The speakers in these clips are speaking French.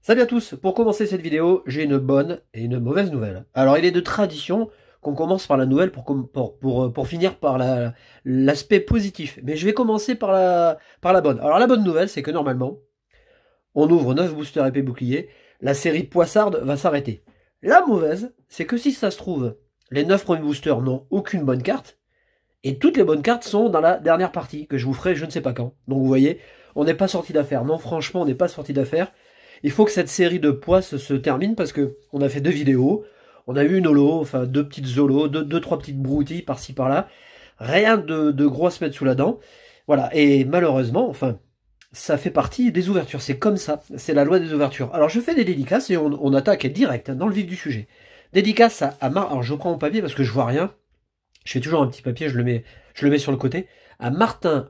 Salut à tous, pour commencer cette vidéo, j'ai une bonne et une mauvaise nouvelle. Alors il est de tradition qu'on commence par la nouvelle pour finir par l'aspect positif. Mais je vais commencer par la bonne. Alors la bonne nouvelle, c'est que normalement, on ouvre 9 boosters épée bouclier, la série Poissarde va s'arrêter. La mauvaise, c'est que si ça se trouve, les 9 premiers boosters n'ont aucune bonne carte, et toutes les bonnes cartes sont dans la dernière partie, que je vous ferai je ne sais pas quand. Donc vous voyez, on n'est pas sorti d'affaire. Non, franchement, on n'est pas sorti d'affaire. Il faut que cette série de poids se termine parce que on a fait 2 vidéos, on a eu une holo, enfin 2 petites holos, 3 petites broutilles par-ci par-là. Rien de gros à se mettre sous la dent. Voilà, et malheureusement, enfin, ça fait partie des ouvertures. C'est comme ça, c'est la loi des ouvertures. Alors je fais des dédicaces et on attaque direct, hein, dans le vif du sujet. Dédicace à Alors je prends mon papier parce que je vois rien. Je fais toujours un petit papier, je le mets sur le côté. À Martin,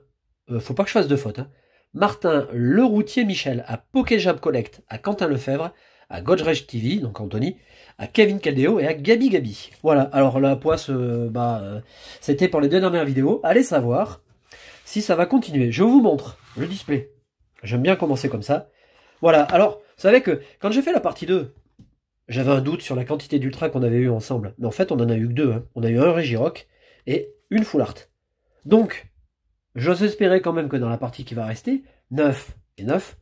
faut pas que je fasse de faute, hein. Martin Leroutier Michel, à Pokéjab Collect, à Quentin Lefebvre, à Godrej TV, donc Anthony, à Kevin Caldeo et à Gabi Gabi. Voilà, alors la poisse, c'était pour les 2 dernières vidéos. Allez savoir si ça va continuer. Je vous montre le display. J'aime bien commencer comme ça. Voilà, alors, vous savez que quand j'ai fait la partie 2, j'avais un doute sur la quantité d'ultra qu'on avait eu ensemble. Mais en fait, on en a eu que 2. Hein. On a eu un Regirock et une Full Art. Donc, j'ose espérer quand même que dans la partie qui va rester, 9 et 9,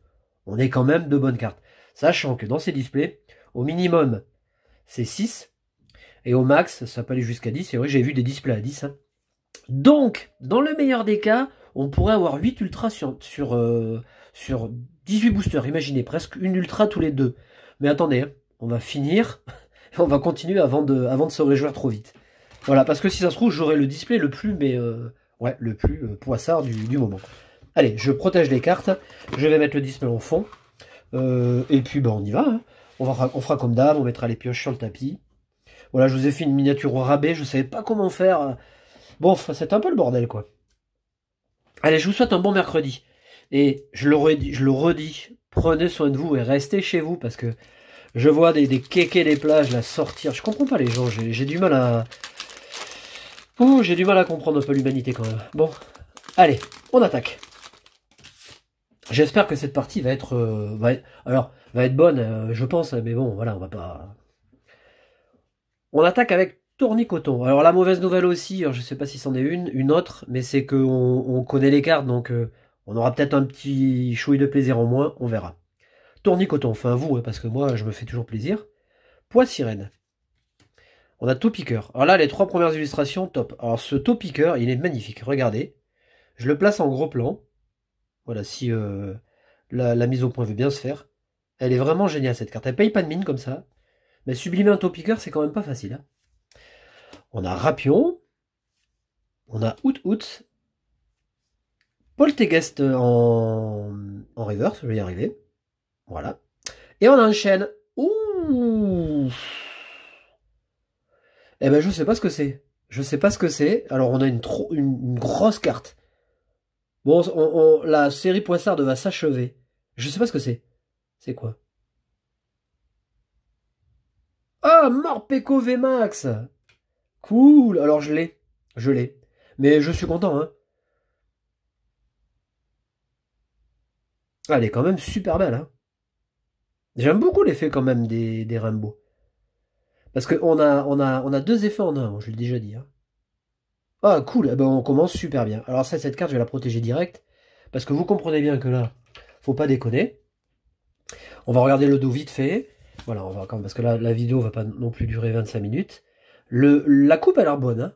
on ait quand même de bonnes cartes. Sachant que dans ces displays, au minimum, c'est 6. Et au max, ça peut aller jusqu'à 10. C'est vrai, j'ai vu des displays à 10. Hein. Donc, dans le meilleur des cas, on pourrait avoir 8 ultras sur 18 boosters. Imaginez, presque une ultra tous les 2. Mais attendez, hein, on va finir. On va continuer avant de se réjouir trop vite. Voilà, parce que si ça se trouve, j'aurai le display le plus, ouais, le plus poissard du moment. Allez, je protège les cartes. Je vais mettre le display en fond. Et puis, on y va. Hein. On fera comme d'hab, on mettra les pioches sur le tapis. Voilà, je vous ai fait une miniature au rabais. Je savais pas comment faire. Bon, c'est un peu le bordel, quoi. Allez, je vous souhaite un bon mercredi. Et je le redis, prenez soin de vous et restez chez vous parce que je vois des kékés des plages là sortir. Je comprends pas les gens, j'ai du mal à... Ouh, j'ai du mal à comprendre un peu l'humanité quand même. Bon, allez, on attaque. J'espère que cette partie va être... va être bonne, je pense, mais bon, voilà, on va pas... On attaque avec Tournicoton. Alors la mauvaise nouvelle aussi, alors je sais pas si c'en est une autre, mais c'est qu'on on connaît les cartes, donc on aura peut-être un petit chouille de plaisir en moins, on verra. Tournicoton, enfin vous, hein, parce que moi je me fais toujours plaisir. Poids sirène. On a Taupiqueur. Alors là, les 3 premières illustrations, top. Alors ce Taupiqueur, il est magnifique, regardez. Je le place en gros plan. Voilà, si la mise au point veut bien se faire. Elle est vraiment géniale cette carte. Elle paye pas de mine comme ça. Mais sublimer un Taupiqueur, c'est quand même pas facile. Hein. On a Rapion. On a Out. Polteguest en reverse, je vais y arriver. Voilà. Et on enchaîne. Ouh. Eh ben je sais pas ce que c'est. Je sais pas ce que c'est. Alors on a une grosse carte. Bon, la série Poissarde va s'achever. Je sais pas ce que c'est. C'est quoi? Ah, Morpeko VMAX. Cool. Alors je l'ai. Je l'ai. Mais je suis content, hein. Ah, elle est quand même super belle, hein. J'aime beaucoup l'effet quand même des Rainbow. Parce qu'on a 2 effets en un, je l'ai déjà dit. Hein. Ah, cool. Eh ben, on commence super bien. Alors ça, cette carte, je vais la protéger direct. Parce que vous comprenez bien que là, faut pas déconner. On va regarder le dos vite fait. Voilà, on va quand même, parce que là, la vidéo va pas non plus durer 25 minutes. La coupe a l'air bonne. Hein.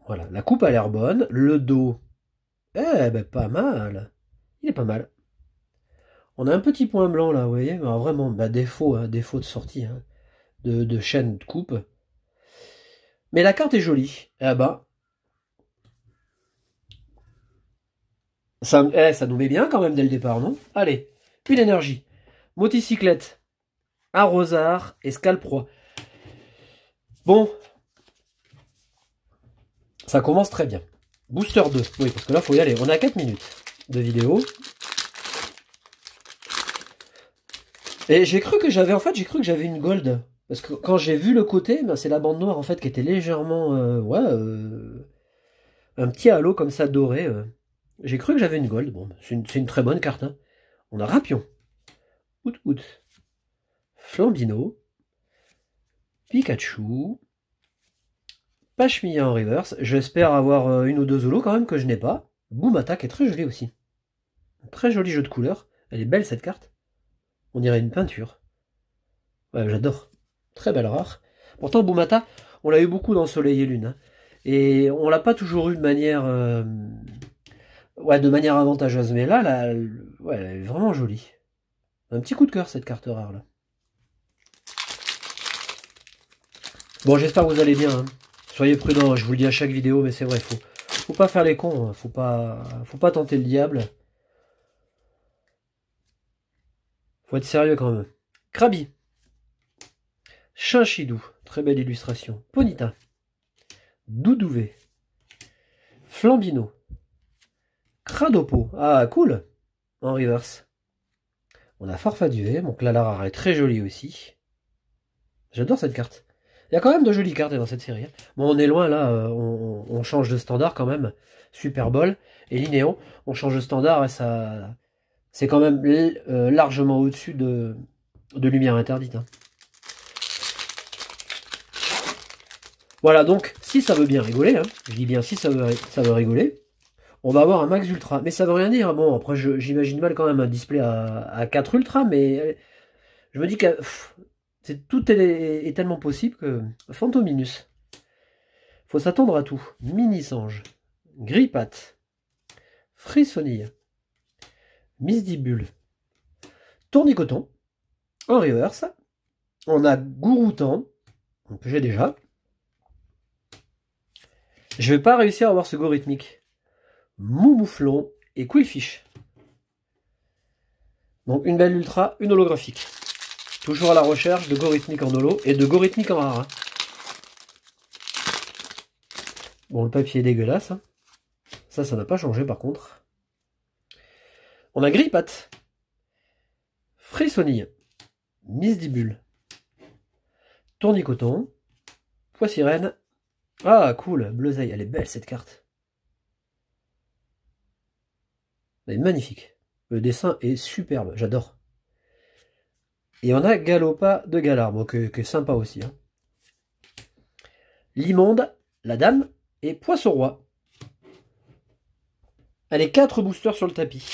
Voilà, la coupe a l'air bonne. Le dos, eh ben pas mal. Il est pas mal. On a un petit point blanc là, vous voyez. Alors, vraiment, défaut, hein, défaut de sortie hein, de chaîne de coupe. Mais la carte est jolie. Ah bah, ça nous met bien quand même dès le départ, non? Allez, une énergie. Motocyclette, Arrosard et Scalproie. Bon, ça commence très bien. Booster 2, oui, parce que là, faut y aller. On a 4 minutes de vidéo. Et j'ai cru que j'avais, une gold. Parce que quand j'ai vu le côté, c'est la bande noire, en fait, qui était légèrement, un petit halo comme ça, doré. J'ai cru que j'avais une gold. Bon, c'est une très bonne carte, hein. On a Rapion. Out. Flambino, Pikachu, Pashmia en reverse. J'espère avoir une ou deux Zolo quand même que je n'ai pas. Boom Attack est très jolie aussi. Très joli jeu de couleurs. Elle est belle cette carte. On dirait une peinture. Ouais, j'adore. Très belle rare. Pourtant Boomata, on l'a eu beaucoup dans Soleil et Lune. Hein. Et on l'a pas toujours eu de manière... Ouais, de manière avantageuse. Mais là, ouais, elle est vraiment jolie. Un petit coup de cœur cette carte rare là. Bon, j'espère que vous allez bien. Hein. Soyez prudents, je vous le dis à chaque vidéo, mais c'est vrai, faut pas faire les cons, hein. Faut pas tenter le diable. Faut être sérieux quand même. Krabi. Chinchidou, très belle illustration. Ponita. Doudouvé. Flambino. Cradopo, ah cool. En reverse. On a Farfaduet, donc là la rare est très jolie aussi. J'adore cette carte. Il y a quand même de jolies cartes dans cette série. Bon, on est loin là, on change de standard quand même. Super Bowl et Linéon, on change de standard et ça, c'est quand même largement au-dessus de Lumière Interdite. Hein. Voilà, donc, si ça veut bien rigoler, hein, je dis bien si ça veut rigoler, on va avoir un Max Ultra. Mais ça veut rien dire. Bon, après, j'imagine mal quand même un display à 4 Ultra, mais je me dis que tout est tellement possible que... Fantominus. Faut s'attendre à tout. Mini-Sange. Grippat. Frissonille. Misdibule. Tournicoton. En reverse. On a Gouroutan. Que j'ai déjà. Je vais pas réussir à avoir ce go rythmique. Moumouflon et Quillfish. Donc une belle ultra, une holographique. Toujours à la recherche de go rythmique en holo et de go rythmique en rare. Hein. Bon, le papier est dégueulasse. Hein. Ça n'a pas changé par contre. On a Grippat. Frissonille. Misdibule. Tournicoton. Poissirène. Ah, cool, Bleuzeil, elle est belle cette carte. Elle est magnifique. Le dessin est superbe, j'adore. Et on a Galopa de Galar, qui est sympa aussi. Hein. L'immonde, la dame et Poisson-Roi. Allez, 4 boosters sur le tapis.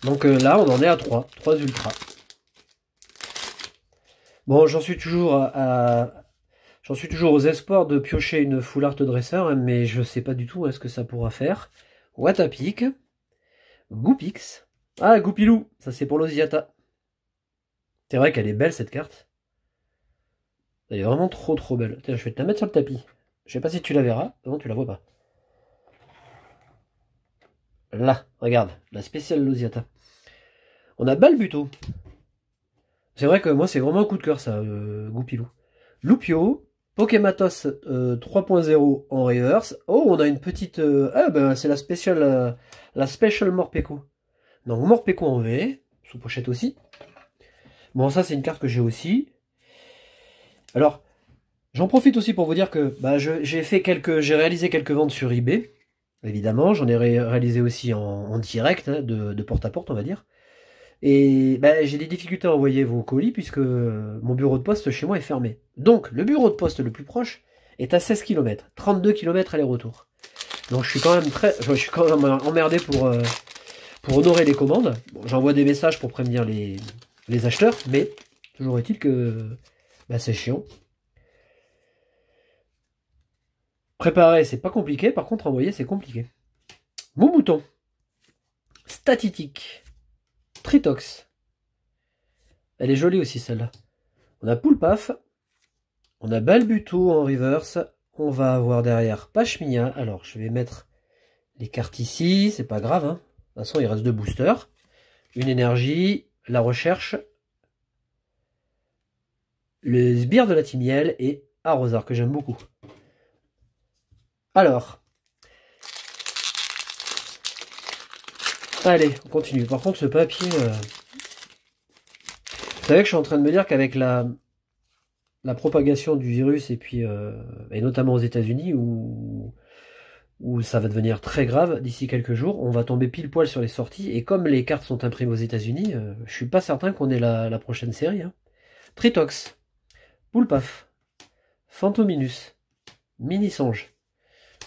Donc là, on en est à 3 ultras. Bon, j'en suis toujours J'en suis toujours aux espoirs de piocher une full art dresseur, mais je sais pas du tout ce que ça pourra faire. Watapic. Goupix. Ah, Goupilou, ça c'est pour l'Oziata. C'est vrai qu'elle est belle cette carte. Elle est vraiment trop belle. Tiens, je vais te la mettre sur le tapis. Je sais pas si tu la verras. Non, tu la vois pas. Là, regarde, la spéciale L'Oziata. On a Balbuto. C'est vrai que moi c'est vraiment un coup de cœur ça, Goupilou. Loupio. Pokématos 3.0 en reverse. Oh, on a une petite... ah ben c'est la Special Morpeko. Donc Morpeko en V, sous pochette aussi. Bon, ça c'est une carte que j'ai aussi. Alors, j'en profite aussi pour vous dire que j'ai réalisé quelques ventes sur eBay. Évidemment, j'en ai réalisé aussi en direct, hein, de porte à porte, on va dire. Et j'ai des difficultés à envoyer vos colis puisque mon bureau de poste chez moi est fermé. Donc, le bureau de poste le plus proche est à 16 km. 32 km aller-retour. Donc, je suis quand même emmerdé pour honorer les commandes. Bon, j'envoie des messages pour prévenir les acheteurs, mais toujours est-il que c'est chiant. Préparer, c'est pas compliqué. Par contre, envoyer, c'est compliqué. Mon bouton. Statitique. Tritox. Elle est jolie aussi celle-là. On a Poulpaf. On a Balbuto en reverse. On va avoir derrière Pashmia. Alors je vais mettre les cartes ici. C'est pas grave. Hein. De toute façon il reste 2 boosters. Une énergie. La recherche. Le sbire de la Timiel et Arrosard que j'aime beaucoup. Alors. Allez, on continue. Par contre, ce papier... Vous savez que je suis en train de me dire qu'avec la propagation du virus, et puis et notamment aux États-Unis, où où ça va devenir très grave d'ici quelques jours. On va tomber pile poil sur les sorties, et comme les cartes sont imprimées aux États-Unis, je suis pas certain qu'on ait la prochaine série. Hein. Tritox, Poulpaf, Phantominus, Mini-Songe,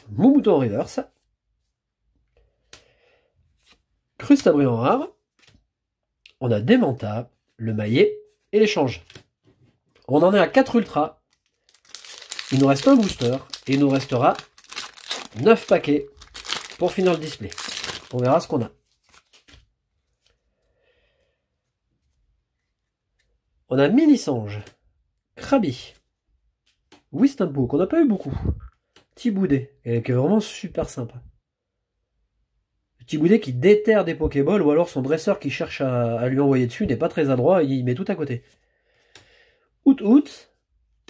Moumouton en reverse, Crustabruant rare, on a Démenta, le Maillet et l'échange. On en est à 4 ultras, il nous reste un booster, et il nous restera 9 paquets pour finir le display. On verra ce qu'on a. On a Mini-Songe, Krabi, Wistempo, qu'on n'a pas eu beaucoup, Thiboudet, qui est vraiment super sympa. Thiboudet qui déterre des Pokéballs, ou alors son dresseur qui cherche à lui envoyer dessus n'est pas très adroit, il met tout à côté. Out,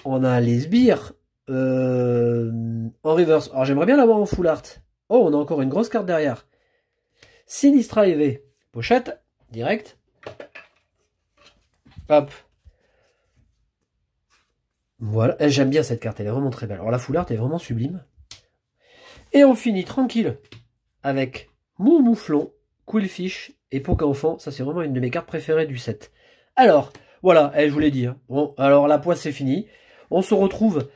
on a les sbires en reverse. Alors j'aimerais bien l'avoir en full art. Oh, on a encore une grosse carte derrière. Sinistra EV, pochette, direct. Hop. Voilà, j'aime bien cette carte, elle est vraiment très belle. Alors la full art est vraiment sublime. Et on finit tranquille avec Mouflon, Quillfish et Pokéenfant. Ça c'est vraiment une de mes cartes préférées du set. Alors, voilà, je vous l'ai dit. Hein. Bon, alors la poisse c'est fini. On se retrouve...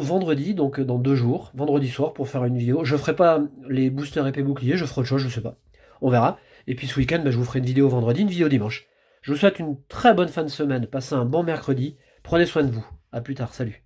vendredi, donc dans 2 jours, vendredi soir, pour faire une vidéo. Je ferai pas les boosters épée bouclier, je ferai autre chose, je sais pas. On verra. Et puis ce week-end, je vous ferai une vidéo vendredi, une vidéo dimanche. Je vous souhaite une très bonne fin de semaine, passez un bon mercredi, prenez soin de vous. À plus tard, salut.